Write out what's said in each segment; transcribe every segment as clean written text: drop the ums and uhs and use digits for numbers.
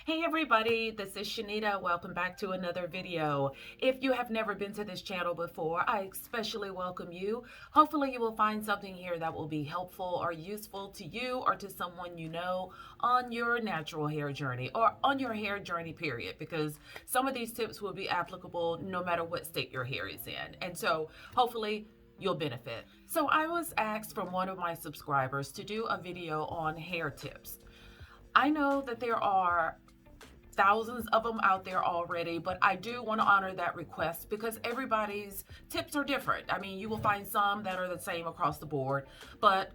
Hey everybody, this is Shanita. Welcome back to another video. If you have never been to this channel before, I especially welcome you. Hopefully you will find something here that will be helpful or useful to you or to someone you know on your natural hair journey or on your hair journey period, because some of these tips will be applicable no matter what state your hair is in. And so hopefully you'll benefit. So I was asked from one of my subscribers to do a video on hair tips. I know that there are thousands of them out there already, but I do want to honor that request because everybody's tips are different. I mean, you will find some that are the same across the board, but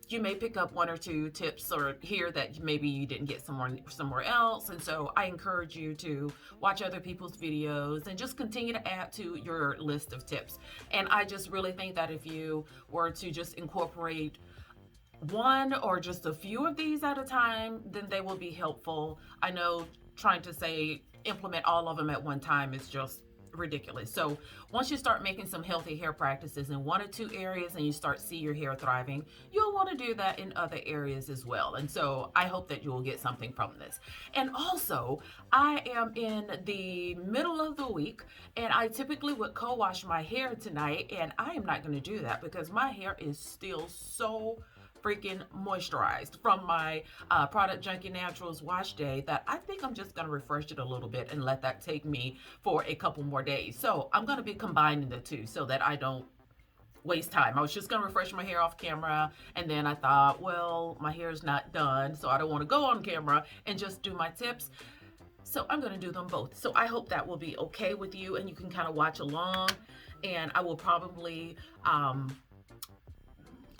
you may pick up one or two tips or here that maybe you didn't get somewhere else. And so I encourage you to watch other people's videos and just continue to add to your list of tips. And I just really think that if you were to just incorporate one or just a few of these at a time, then they will be helpful. I know trying to say implement all of them at one time is just ridiculous. So once you start making some healthy hair practices in one or two areas and you start see your hair thriving, you'll want to do that in other areas as well. And so I hope that you will get something from this. And also, I am in the middle of the week and I typically would co-wash my hair tonight, and I am not going to do that because my hair is still so freaking moisturized from my Product Junkie Naturals wash day that I think I'm just going to refresh it a little bit and let that take me for a couple more days. So I'm going to be combining the two so that I don't waste time. I was just going to refresh my hair off camera, and then I thought, well, my hair is not done, so I don't want to go on camera and just do my tips. So I'm going to do them both. So I hope that will be okay with you and you can kind of watch along. And I will probably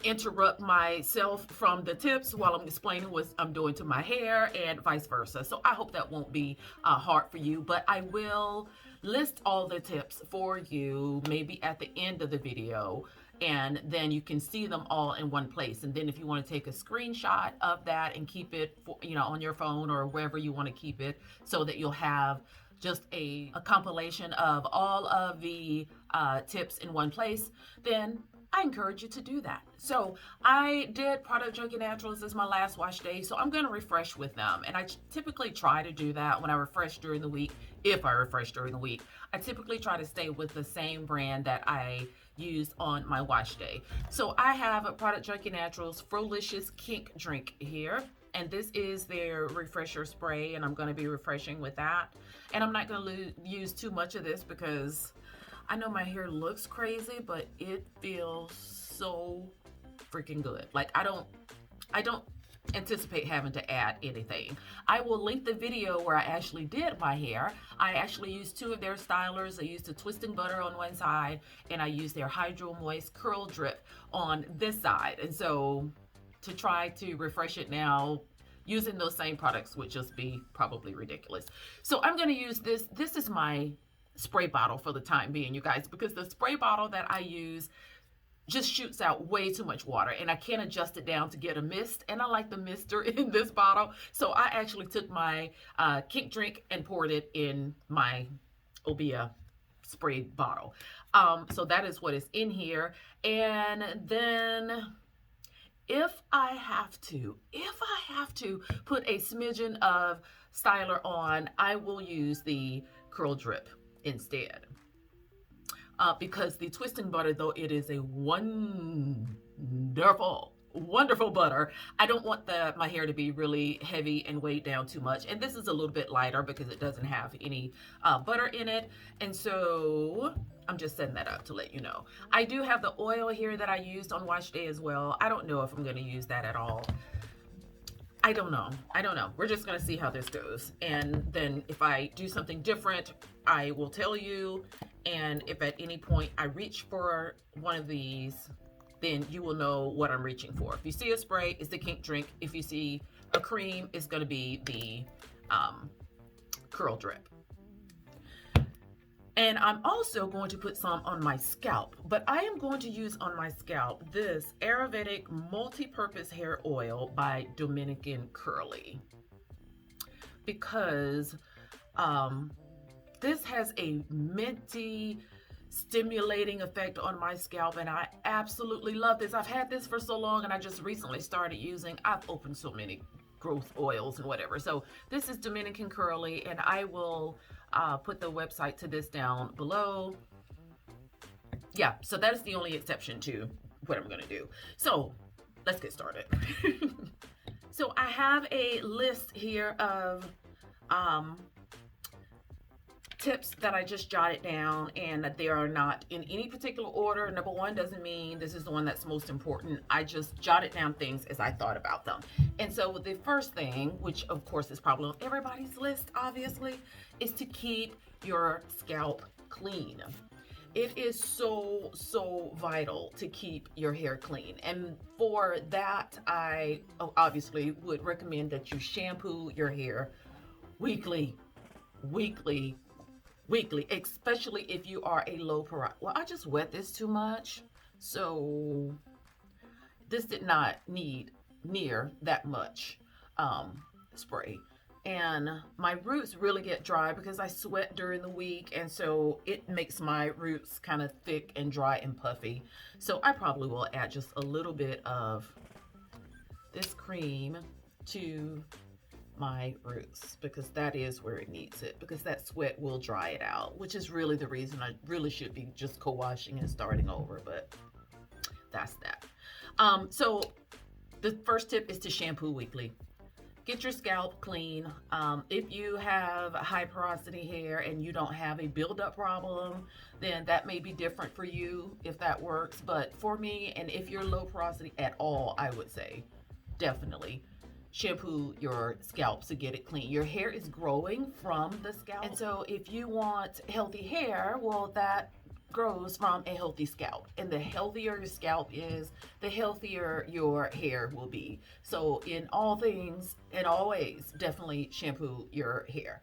interrupt myself from the tips while I'm explaining what I'm doing to my hair and vice versa. So I hope that won't be hard for you, but I will list all the tips for you maybe at the end of the video, and then you can see them all in one place. And then if you want to take a screenshot of that and keep it for, on your phone or wherever you want to keep it, so that you'll have just a compilation of all of the tips in one place, then I encourage you to do that. So I did Product Junkie Naturals as my last wash day, so I'm going to refresh with them. And I typically try to do that when I refresh during the week. If I refresh during the week, I typically try to stay with the same brand that I used on my wash day. So I have a Product Junkie Naturals Frolicious Kink Drink here. And this is their refresher spray, and I'm going to be refreshing with that. And I'm not going to use too much of this because I know my hair looks crazy, but it feels so freaking good. Like I don't anticipate having to add anything. I will link the video where I actually did my hair. I actually used two of their stylers. I used a twisting butter on one side, and I used their Hydro Moist Curl Drip on this side. And so to try to refresh it now using those same products would just be probably ridiculous. So I'm going to use this. This is my spray bottle for the time being, you guys, because the spray bottle that I use just shoots out way too much water and I can't adjust it down to get a mist, and I like the mister in this bottle. So I actually took my Kink drink and poured it in my Obia spray bottle. So that is what is in here. And then if I have to put a smidgen of styler on, I will use the curl drip instead. Because the twisting butter, though it is a wonderful butter, I don't want my hair to be really heavy and weighed down too much. And this is a little bit lighter because it doesn't have any butter in it. And so I'm just setting that up to let you know. I do have the oil here that I used on wash day as well. I don't know if I'm going to use that at all. I don't know. We're just going to see how this goes. And then if I do something different, I will tell you. And if at any point I reach for one of these, then you will know what I'm reaching for. If you see a spray, it's the Kink drink. If you see a cream, it's going to be the curl drip. And I'm also going to put some on my scalp, but I am going to use on my scalp this Ayurvedic multi-purpose hair oil by Dominican Curly, because this has a minty, stimulating effect on my scalp, and I absolutely love this. I've had this for so long, and I just recently started using. I've opened so many growth oils and whatever. So this is Dominican Curly, and I will put the website to this down below. Yeah, so that is the only exception to what I'm going to do. So let's get started. So I have a list here of um, tips that I just jotted down, and that they are not in any particular order. Number one doesn't mean this is the one that's most important. I just jotted down things as I thought about them. And so the first thing, which of course is probably on everybody's list, obviously, is to keep your scalp clean. It is so vital to keep your hair clean, and for that I obviously would recommend that you shampoo your hair weekly, weekly, weekly, especially if you are a low porosity. Well, I just wet this too much, so this did not need near that much spray. And my roots really get dry because I sweat during the week, and so it makes my roots kind of thick and dry and puffy. So I probably will add just a little bit of this cream to my roots, because that is where it needs it, because that sweat will dry it out, which is really the reason I really should be just co-washing and starting over, but that's that. So the first tip is to shampoo weekly. Get your scalp clean. If you have high porosity hair and you don't have a buildup problem, then that may be different for you if that works. But for me, and if you're low porosity at all, I would say definitely shampoo your scalp to get it clean. Your hair is growing from the scalp. And so if you want healthy hair, well, that grows from a healthy scalp. And the healthier your scalp is, the healthier your hair will be. So in all things, in all ways, definitely shampoo your hair.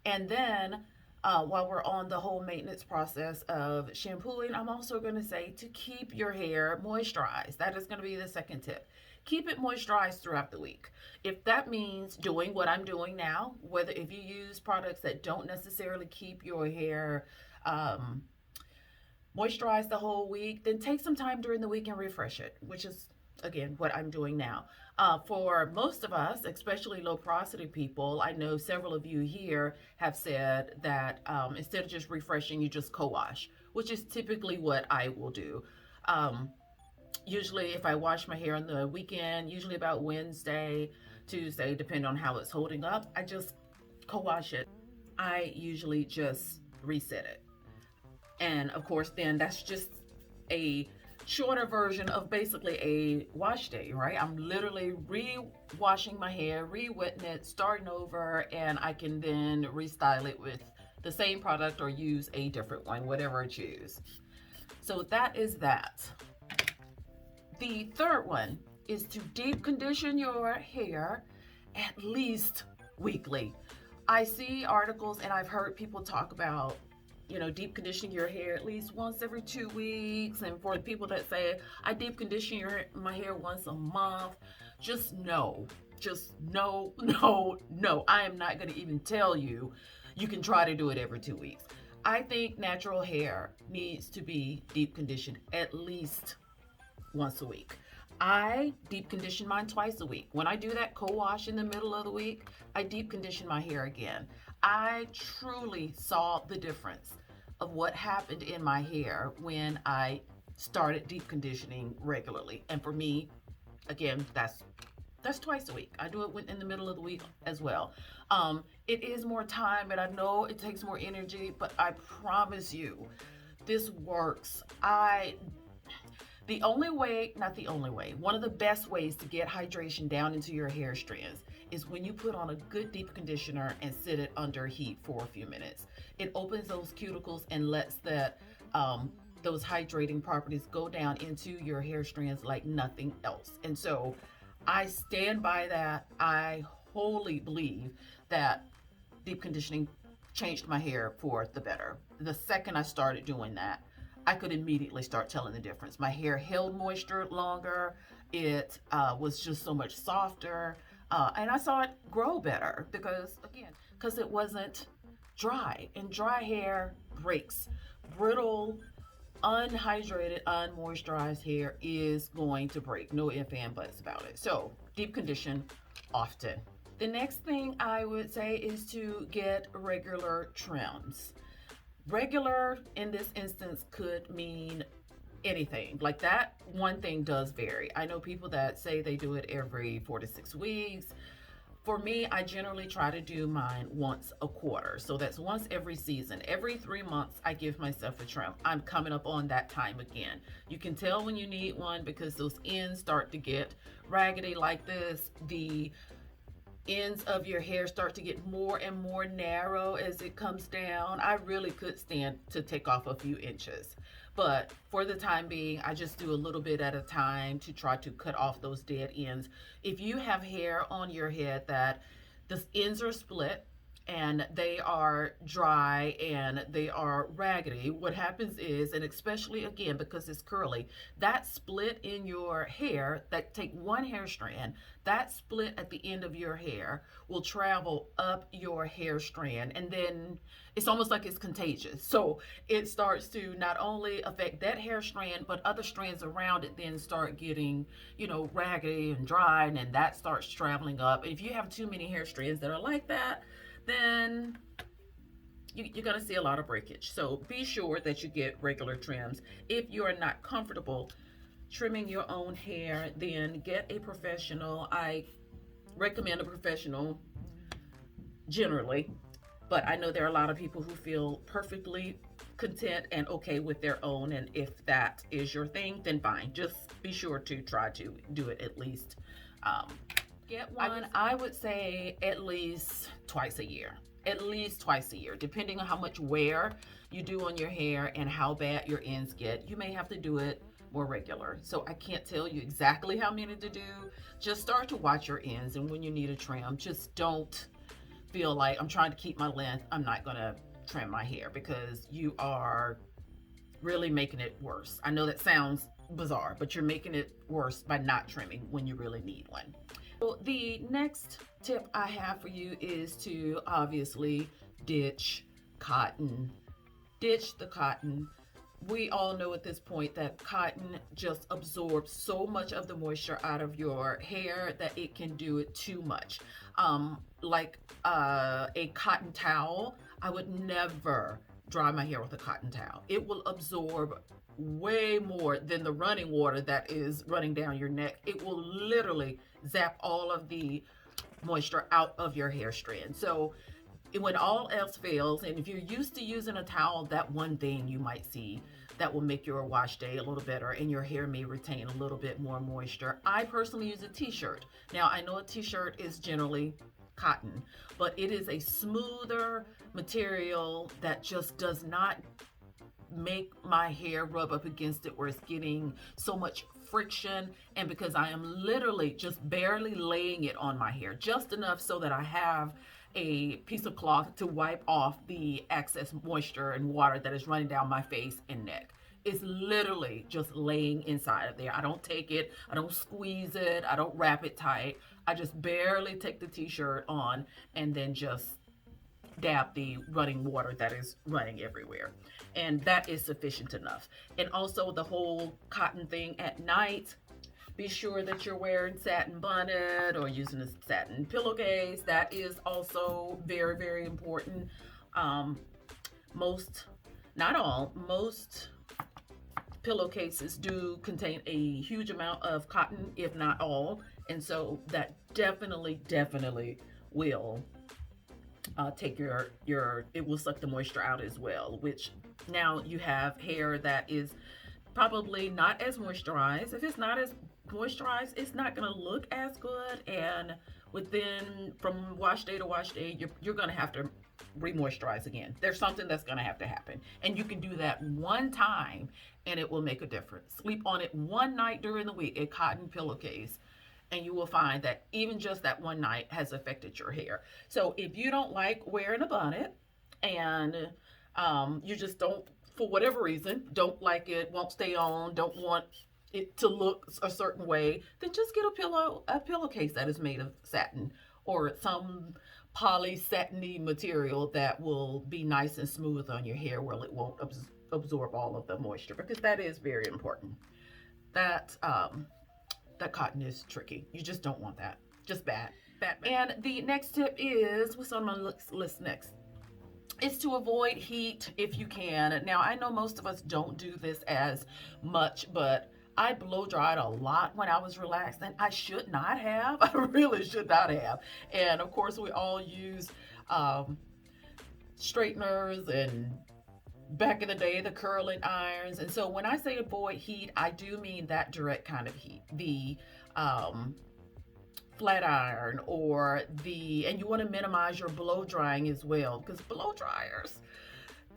And then while we're on the whole maintenance process of shampooing, I'm also going to say to keep your hair moisturized. That is going to be the second tip. Keep it moisturized throughout the week. If that means doing what I'm doing now, whether if you use products that don't necessarily keep your hair moisturize the whole week, then take some time during the week and refresh it, which is again what I'm doing now. For most of us, especially low porosity people, I know several of you here have said that instead of just refreshing, you just co-wash, which is typically what I will do. Usually if I wash my hair on the weekend, usually about Wednesday, Tuesday, depending on how it's holding up, I just co-wash it. I usually just reset it. And of course, then that's just a shorter version of basically a wash day, right? I'm literally re-washing my hair, re-wetting it, starting over, and I can then restyle it with the same product or use a different one, whatever I choose. So that is that. The third one is to deep condition your hair at least weekly. I see articles and I've heard people talk about deep conditioning your hair at least once every 2 weeks. And for the people that say, I deep condition my hair once a month, just no. I am not going to even tell you. You can try to do it every 2 weeks. I think natural hair needs to be deep conditioned at least once a week. I deep condition mine twice a week. When I do that co-wash in the middle of the week, I deep condition my hair again. I truly saw the difference of what happened in my hair when I started deep conditioning regularly. And for me, again, that's twice a week. I do it in the middle of the week as well. It is more time, and I know it takes more energy, but I promise you, this works. The only way, not the only way, one of the best ways to get hydration down into your hair strands is when you put on a good deep conditioner and sit it under heat for a few minutes. It opens those cuticles and lets those hydrating properties go down into your hair strands like nothing else. And so I stand by that. I wholly believe that deep conditioning changed my hair for the better. The second I started doing that, I could immediately start telling the difference. My hair held moisture longer. It was just so much softer. And I saw it grow better because it wasn't dry. And dry hair breaks. Brittle, unhydrated, unmoisturized hair is going to break. No ifs and buts about it. So deep condition often. The next thing I would say is to get regular trims. Regular in this instance could mean anything. Like that one thing does vary. I know people that say they do it every 4 to 6 weeks. For me, I generally try to do mine once a quarter. So that's once every season. Every 3 months, I give myself a trim. I'm coming up on that time again. You can tell when you need one because those ends start to get raggedy like this. The ends of your hair start to get more and more narrow as it comes down. I really could stand to take off a few inches. But for the time being, I just do a little bit at a time to try to cut off those dead ends. If you have hair on your head that the ends are split and they are dry and they are raggedy, what happens is, and especially again because it's curly, that split in your hair, that take one hair strand, that split at the end of your hair will travel up your hair strand, and then it's almost like it's contagious. So it starts to not only affect that hair strand, but other strands around it then start getting, raggedy and dry, and then that starts traveling up. If you have too many hair strands that are like that, then you're going to see a lot of breakage. So be sure that you get regular trims. If you are not comfortable trimming your own hair, then get a professional. I recommend a professional generally, but I know there are a lot of people who feel perfectly content and okay with their own. And if that is your thing, then fine. Just be sure to try to do it at least. Get one, I would say at least twice a year. At least twice a year, depending on how much wear you do on your hair and how bad your ends get. You may have to do it more regular. So I can't tell you exactly how many to do. Just start to watch your ends, and when you need a trim, just don't feel like I'm trying to keep my length. I'm not going to trim my hair because you are really making it worse. I know that sounds bizarre, but you're making it worse by not trimming when you really need one. So the next tip I have for you is to obviously ditch cotton. Ditch the cotton. We all know at this point that cotton just absorbs so much of the moisture out of your hair that it can do it too much. Like a cotton towel, I would never dry my hair with a cotton towel. It will absorb way more than the running water that is running down your neck. It will literally zap all of the moisture out of your hair strand. So when all else fails, and if you're used to using a towel, that one thing you might see that will make your wash day a little better and your hair may retain a little bit more moisture. I personally use a t-shirt. Now I know a t-shirt is generally cotton, but it is a smoother material that just does not make my hair rub up against it where it's getting so much friction. And because I am literally just barely laying it on my hair, just enough so that I have a piece of cloth to wipe off the excess moisture and water that is running down my face and neck. It's literally just laying inside of there. I don't take it, I don't squeeze it, I don't wrap it tight. I just barely take the t-shirt on and then just dab the running water that is running everywhere. And that is sufficient enough. And also the whole cotton thing at night, be sure that you're wearing satin bonnet or using a satin pillowcase. That is also very, very important. Most, not all, most pillowcases do contain a huge amount of cotton, if not all. And so that definitely will take it will suck the moisture out as well, which now you have hair that is probably not as moisturized. If it's not as moisturized, it's not going to look as good, and within from wash day to wash day, you're going to have to re-moisturize again. There's something that's going to have to happen, and you can do that one time and it will make a difference. Sleep on it one night during the week, a cotton pillowcase, and you will find that even just that one night has affected your hair. So if you don't like wearing a bonnet and you just don't, for whatever reason, don't like it, won't stay on, don't want it to look a certain way, then just get a pillowcase that is made of satin or some poly satiny material that will be nice and smooth on your hair where it won't absorb all of the moisture, because that is very important. That that cotton is tricky. You just don't want that. Just bad. And the next tip is, what's on my list next? Is to avoid heat if you can. Now, I know most of us don't do this as much, but I blow dried a lot when I was relaxed, and I should not have. I really should not have. And of course, we all use um, straighteners and back in the day, the curling irons. And so when I say avoid heat, I do mean that direct kind of heat. The um, flat iron or and you want to minimize your blow drying as well, because blow dryers,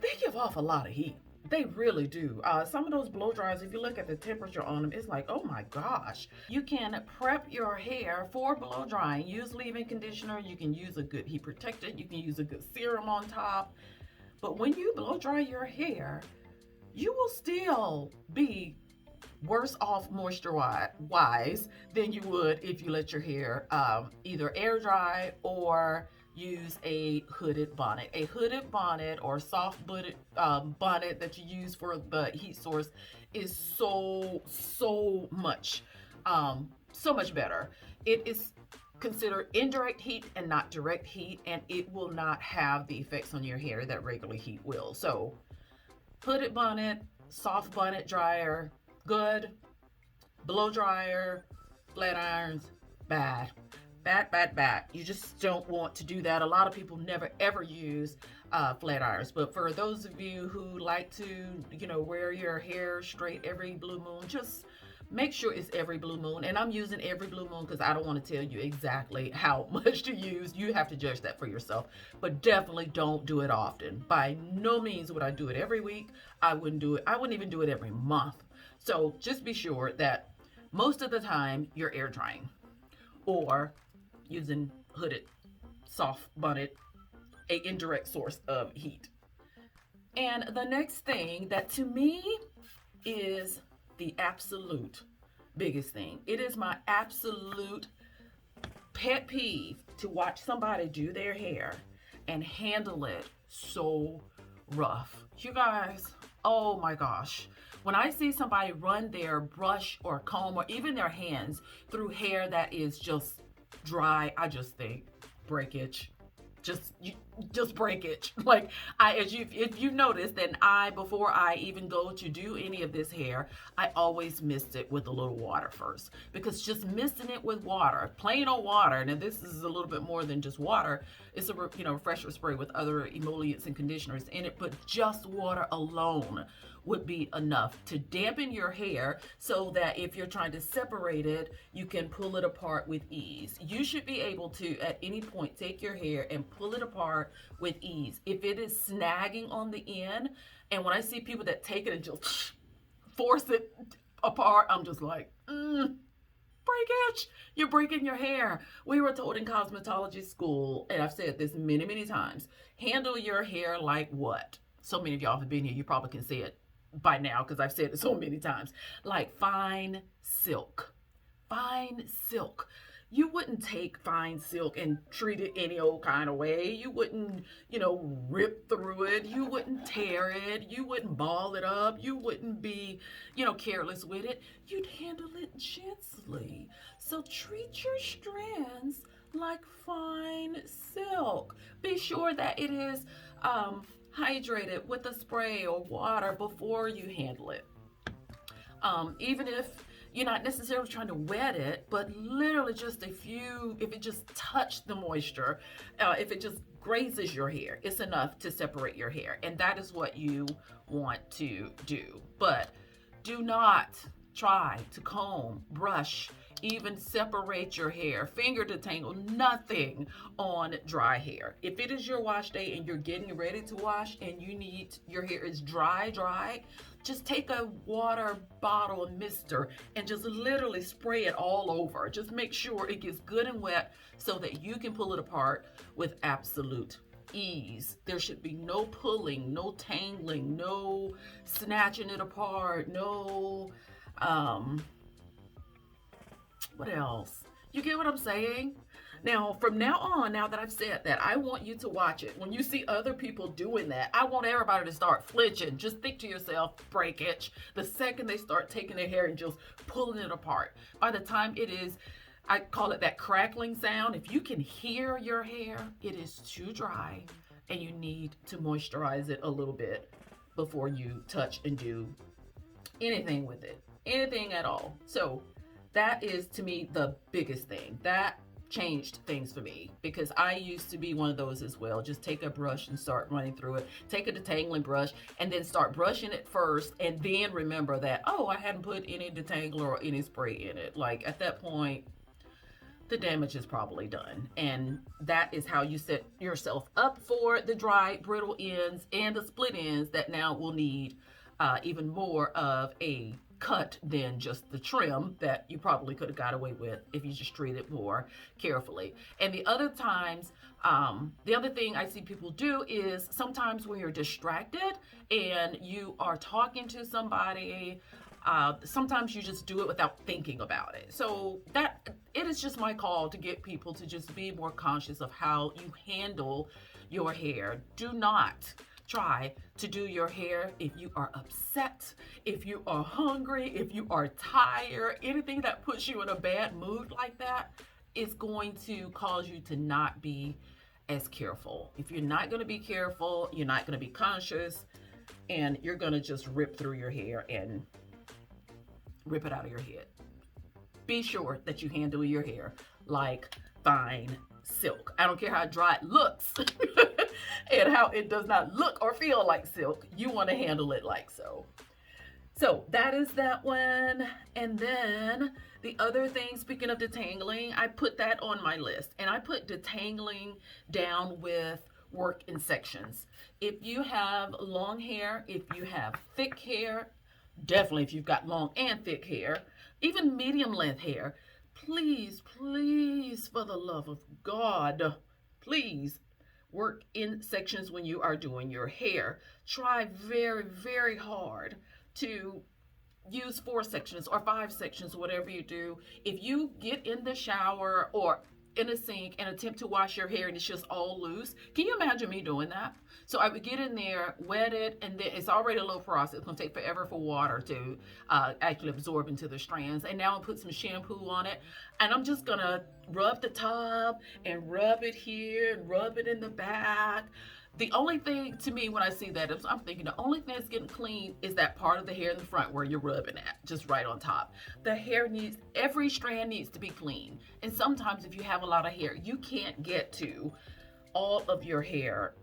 they give off a lot of heat. They really do. Some of those blow dryers, if you look at the temperature on them, it's like, oh my gosh. You can prep your hair for blow drying. Use leave-in conditioner. You can use a good heat protectant. You can use a good serum on top. But when you blow dry your hair, you will still be worse off moisture wise than you would if you let your hair either air dry or use a hooded bonnet. A hooded bonnet or soft bonnet that you use for the heat source is so much better. It is considered indirect heat and not direct heat, and it will not have the effects on your hair that regular heat will. So hooded bonnet, soft bonnet dryer, good. Blow dryer, flat irons, bad. Bad. You just don't want to do that. A lot of people never ever use flat irons. But for those of you who like to, wear your hair straight every blue moon, just make sure it's every blue moon. And I'm using every blue moon because I don't want to tell you exactly how much to use. You have to judge that for yourself. But definitely don't do it often. By no means would I do it every week. I wouldn't do it. I wouldn't even do it every month. So just be sure that most of the time you're air drying or using hooded soft bonnet, a indirect source of heat. And the next thing that to me is the absolute biggest thing. It is my absolute pet peeve to watch somebody do their hair and handle it so rough. You guys, oh my gosh. When I see somebody run their brush or comb or even their hands through hair that is just dry, I just think breakage. Just breakage. Like if you notice, then before I even go to do any of this hair, I always mist it with a little water first, because just misting it with water, plain old water, and this is a little bit more than just water. It's a refresher spray with other emollients and conditioners in it, but just water alone would be enough to dampen your hair so that if you're trying to separate it, you can pull it apart with ease. You should be able to, at any point, take your hair and pull it apart with ease. If it is snagging on the end, and when I see people that take it and just force it apart, I'm just like, breakage. You're breaking your hair. We were told in cosmetology school, and I've said this many, many times, handle your hair like what? So many of y'all have been here, you probably can see it by now because I've said it so many times. Like fine silk. Fine silk. You wouldn't take fine silk and treat it any old kind of way. You wouldn't, rip through it. You wouldn't tear it. You wouldn't ball it up. You wouldn't be, careless with it. You'd handle it gently. So treat your strands like fine silk. Be sure that it is hydrated with a spray or water before you handle it. Even if you're not necessarily trying to wet it, but literally just if it just touched the moisture, if it just grazes your hair, it's enough to separate your hair. And that is what you want to do. But do not try to comb, brush, even separate your hair, finger detangle, nothing on dry hair. If it is your wash day and you're getting ready to wash and your hair is dry, just take a water bottle, a mister, and just literally spray it all over. Just make sure it gets good and wet so that you can pull it apart with absolute ease. There should be no pulling, no tangling, no snatching it apart, no what else? You get what I'm saying? Now, from now on, now that I've said that, I want you to watch it. When you see other people doing that, I want everybody to start flinching. Just think to yourself, breakage. The second they start taking their hair and just pulling it apart. By the time it is I call it that crackling sound. If you can hear your hair, it is too dry and you need to moisturize it a little bit before you touch and do anything with it, anything at all. So that is to me the biggest thing. That changed things for me because I used to be one of those as well. Just take a brush and start running through it. Take a detangling brush and then start brushing it first and then remember that, oh, I hadn't put any detangler or any spray in it. Like at that point, the damage is probably done. And that is how you set yourself up for the dry, brittle ends and the split ends that now will need even more of a cut than just the trim that you probably could have got away with if you just treat it more carefully. And the other times, the other thing I see people do is sometimes when you're distracted and you are talking to somebody, sometimes you just do it without thinking about it. So that it is just my call to get people to just be more conscious of how you handle your hair. Do not try to do your hair if you are upset, if you are hungry, if you are tired. Anything that puts you in a bad mood like that is going to cause you to not be as careful. If you're not going to be careful, you're not going to be conscious, and you're going to just rip through your hair and rip it out of your head. Be sure that you handle your hair like fine silk. I don't care how dry it looks and how it does not look or feel like silk. You want to handle it like so. So that is that one. And then the other thing, speaking of detangling, I put that on my list. And I put detangling down with work in sections. If you have long hair, if you have thick hair, definitely if you've got long and thick hair, even medium length hair, please, please, for the love of God, please work in sections when you are doing your hair. Try very, very hard to use 4 sections or 5 sections, whatever you do. If you get in the shower or in a sink and attempt to wash your hair and it's just all loose, can you imagine me doing that? So I would get in there, wet it, and then it's already a low process. It's going to take forever for water to actually absorb into the strands. And now I'll put some shampoo on it, and I'm just going to rub the top and rub it here and rub it in the back. The only thing to me when I see that is I'm thinking the only thing that's getting clean is that part of the hair in the front where you're rubbing at, just right on top. The hair needs, every strand needs to be clean. And sometimes if you have a lot of hair, you can't get to all of your hair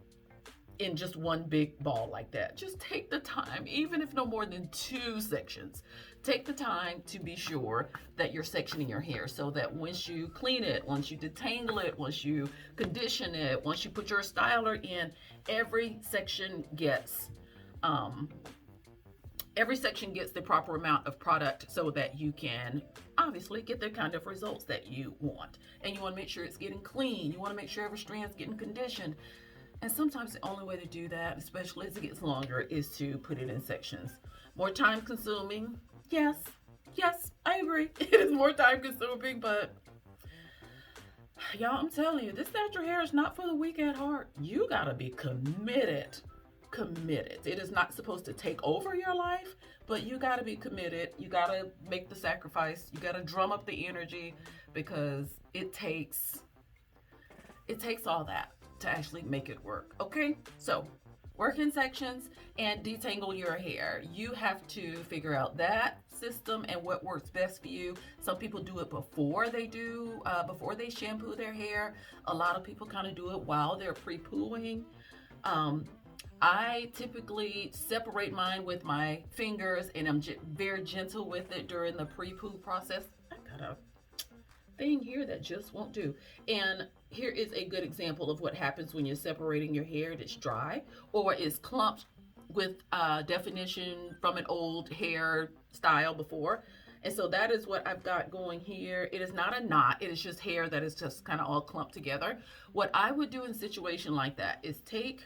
in just one big ball like that. Just take the time, even if no more than 2 sections. Take the time to be sure that you're sectioning your hair so that once you clean it, once you detangle it, once you condition it, once you put your styler in, every section gets the proper amount of product so that you can obviously get the kind of results that you want. And you want to make sure it's getting clean. You want to make sure every strand's getting conditioned. And sometimes the only way to do that, especially as it gets longer, is to put it in sections. More time consuming. Yes, I agree. It is more time consuming, but y'all, I'm telling you, this natural hair is not for the weak at heart. You gotta be committed. Committed. It is not supposed to take over your life, but you gotta be committed. You gotta make the sacrifice. You gotta drum up the energy because it takes all that to actually make it work. Okay, so work in sections and detangle your hair. You have to figure out that system and what works best for you. Some people do it before they shampoo their hair. A lot of people kind of do it while they're pre-pooing. I typically separate mine with my fingers, and I'm very gentle with it during the pre-poo process. I got a thing here that just won't do. And here is a good example of what happens when you're separating your hair that's dry or is clumped with definition from an old hair style before. And so that is what I've got going here. It is not a knot. It is just hair that is just kind of all clumped together. What I would do in a situation like that is take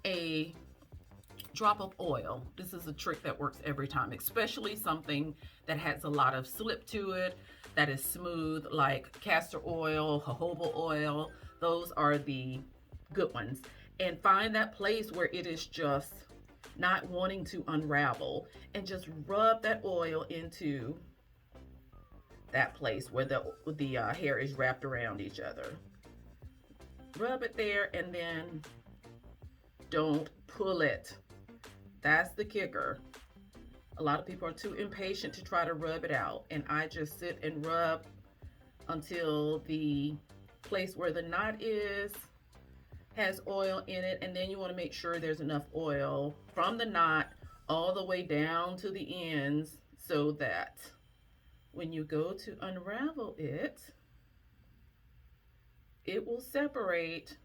a drop of oil. This is a trick that works every time, especially something that has a lot of slip to it, that is smooth, like castor oil, jojoba oil. Those are the good ones. And find that place where it is just not wanting to unravel, and just rub that oil into that place where the hair is wrapped around each other. Rub it there and then don't pull it. That's the kicker. A lot of people are too impatient to try to rub it out, and I just sit and rub until the place where the knot is has oil in it, and then you want to make sure there's enough oil from the knot all the way down to the ends so that when you go to unravel it, it will separate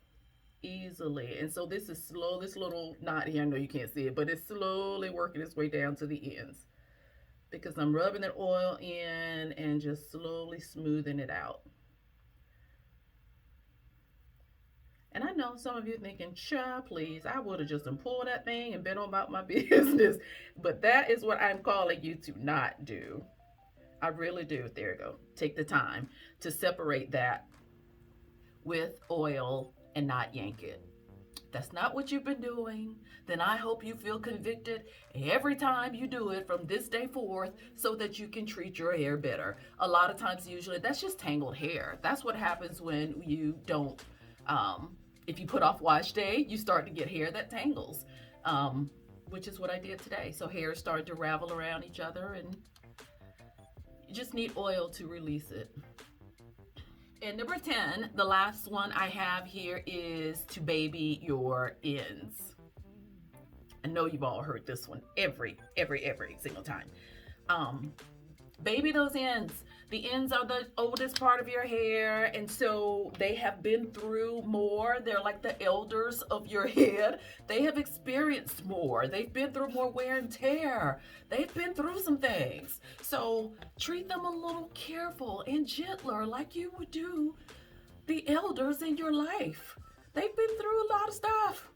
easily. And so this is slow, this little knot here, I know you can't see it, but it's slowly working its way down to the ends because I'm rubbing the oil in and just slowly smoothing it out. And I know some of you thinking, child, please, I would have just pulled that thing and been on about my business. But that is what I'm calling you to not do. I really do. There you go. Take the time to separate that with oil and not yank it. If that's not what you've been doing, then I hope you feel convicted every time you do it from this day forth so that you can treat your hair better. A lot of times, usually, that's just tangled hair. That's what happens when you don't, if you put off wash day, you start to get hair that tangles, which is what I did today. So hair started to ravel around each other, and you just need oil to release it. And number 10, the last one I have here is to baby your ends. I know you've all heard this one every single time. Baby those ends. The ends are the oldest part of your hair, and so they have been through more. They're like the elders of your head. They have experienced more. They've been through more wear and tear. They've been through some things. So treat them a little careful and gentler like you would do the elders in your life. They've been through a lot of stuff.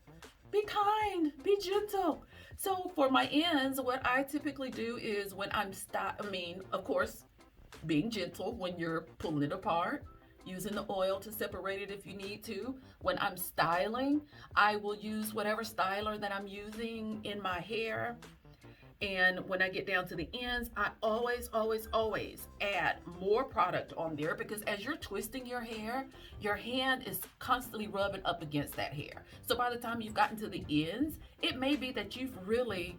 Be kind, be gentle. So for my ends, what I typically do is when of course, being gentle when you're pulling it apart, using the oil to separate it if you need to. When I'm styling, I will use whatever styler that I'm using in my hair. And when I get down to the ends, I always add more product on there because as you're twisting your hair, your hand is constantly rubbing up against that hair. So by the time you've gotten to the ends, it may be that you've really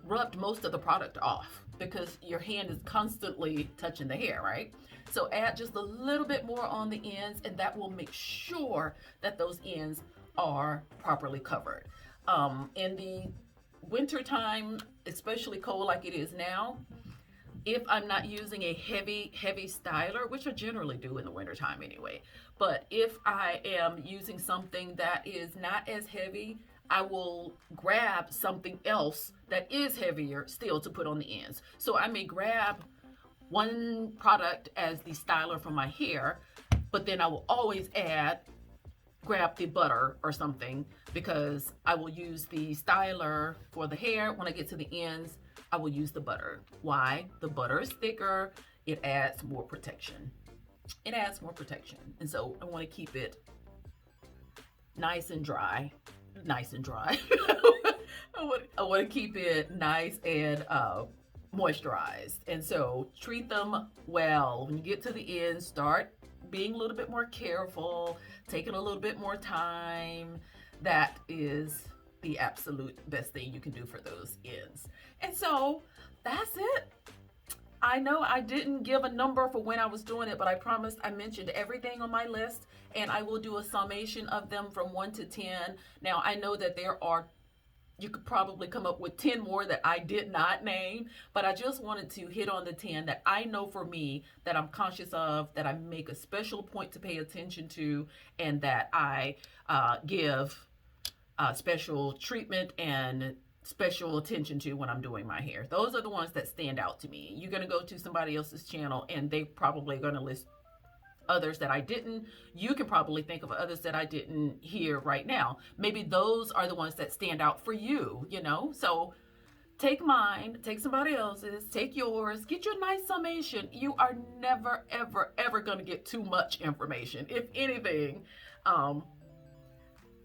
rubbed most of the product off because your hand is constantly touching the hair, right? So add just a little bit more on the ends, and that will make sure that those ends are properly covered. In the winter time, especially cold like it is now, if I'm not using a heavy styler, which I generally do in the winter time anyway, but if I am using something that is not as heavy, I will grab something else that is heavier still to put on the ends. So I may grab one product as the styler for my hair, but then I will always grab the butter or something because I will use the styler for the hair. When I get to the ends, I will use the butter. Why? The butter is thicker. It adds more protection. And so I want to keep it nice and dry. I want to keep it nice and moisturized. And so treat them well. When you get to the end, start being a little bit more careful, taking a little bit more time. That is the absolute best thing you can do for those ends. And so that's it. I know I didn't give a number for when I was doing it, but I promised I mentioned everything on my list, and I will do a summation of them from 1 to 10. Now, I know that you could probably come up with 10 more that I did not name, but I just wanted to hit on the 10 that I know for me that I'm conscious of, that I make a special point to pay attention to, and that I give special treatment and special attention to when I'm doing my hair. Those are the ones that stand out to me. You're going to go to somebody else's channel and they probably going to list others that I didn't. You can probably think of others that I didn't hear right now. Maybe those are the ones that stand out for you, So take mine, take somebody else's, take yours, get your nice summation. You are never, ever going to get too much information. If anything,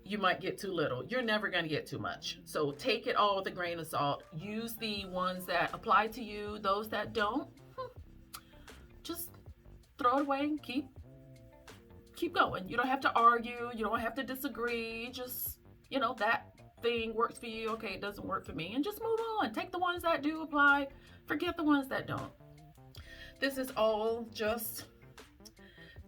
you might get too little. You're never going to get too much. So take it all with a grain of salt. Use the ones that apply to you. Those that don't, throw it away and keep going. You don't have to argue. You don't have to disagree. Just, that thing works for you. Okay, it doesn't work for me. And just move on. Take the ones that do apply. Forget the ones that don't. This is all just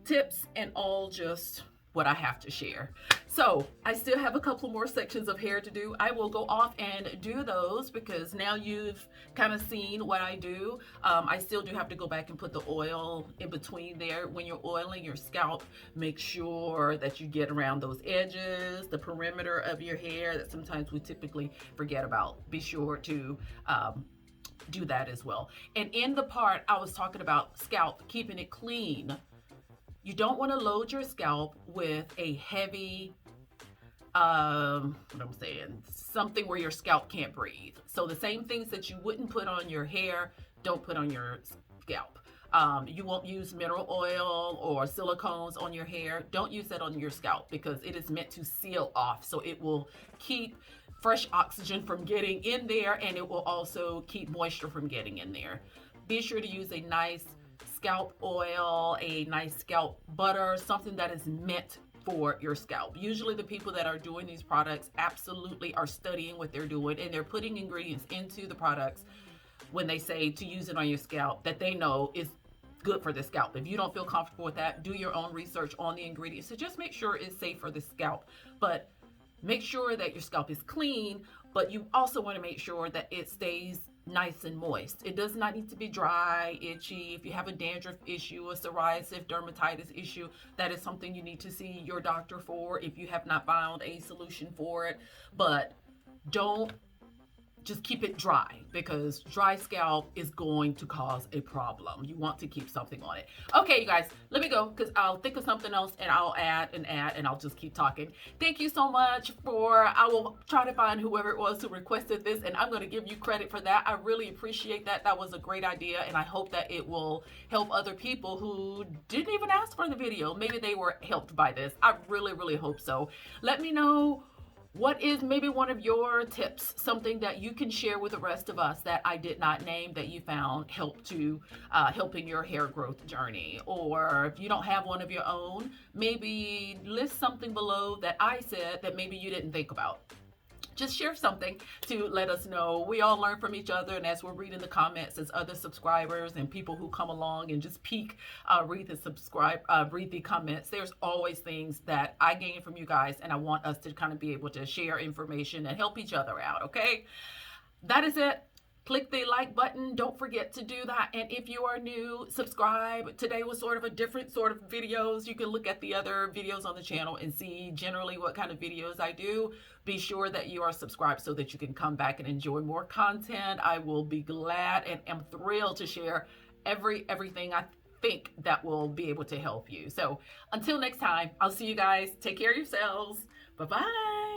tips and all just what I have to share. So I still have a couple more sections of hair to do. I will go off and do those because now you've kind of seen what I do. I still do have to go back and put the oil in between there. When you're oiling your scalp, make sure that you get around those edges, the perimeter of your hair that sometimes we typically forget about. Be sure to do that as well. And in the part I was talking about scalp, keeping it clean, you don't want to load your scalp with a heavy, something where your scalp can't breathe. So the same things that you wouldn't put on your hair, don't put on your scalp. You won't use mineral oil or silicones on your hair. Don't use that on your scalp because it is meant to seal off. So it will keep fresh oxygen from getting in there, and it will also keep moisture from getting in there. Be sure to use a nice scalp oil, a nice scalp butter, something that is meant for your scalp. Usually the people that are doing these products absolutely are studying what they're doing, and they're putting ingredients into the products when they say to use it on your scalp that they know is good for the scalp. If you don't feel comfortable with that, do your own research on the ingredients. So just make sure it's safe for the scalp, but make sure that your scalp is clean, but you also want to make sure that it stays nice and moist. It does not need to be dry, itchy. If you have a dandruff issue, a psoriasis, dermatitis issue, that is something you need to see your doctor for if you have not found a solution for it. But don't just keep it dry, because dry scalp is going to cause a problem. You want to keep something on it. Okay, you guys, let me go because I'll think of something else and I'll add and I'll just keep talking. Thank you so much I will try to find whoever it was who requested this, and I'm going to give you credit for that. I really appreciate that. That was a great idea, and I hope that it will help other people who didn't even ask for the video. Maybe they were helped by this. I really, really hope so. Let me know what is maybe one of your tips, something that you can share with the rest of us that I did not name that you found helping your hair growth journey. Or if you don't have one of your own, maybe list something below that I said that maybe you didn't think about. Just share something to let us know. We all learn from each other, and as we're reading the comments, as other subscribers and people who come along and just read the comments, there's always things that I gain from you guys, and I want us to kind of be able to share information and help each other out, okay? That is it. Click the like button. Don't forget to do that. And if you are new, subscribe. Today was sort of a different sort of videos. You can look at the other videos on the channel and see generally what kind of videos I do. Be sure that you are subscribed so that you can come back and enjoy more content. I will be glad and am thrilled to share everything I think that will be able to help you. So until next time, I'll see you guys. Take care of yourselves. Bye-bye.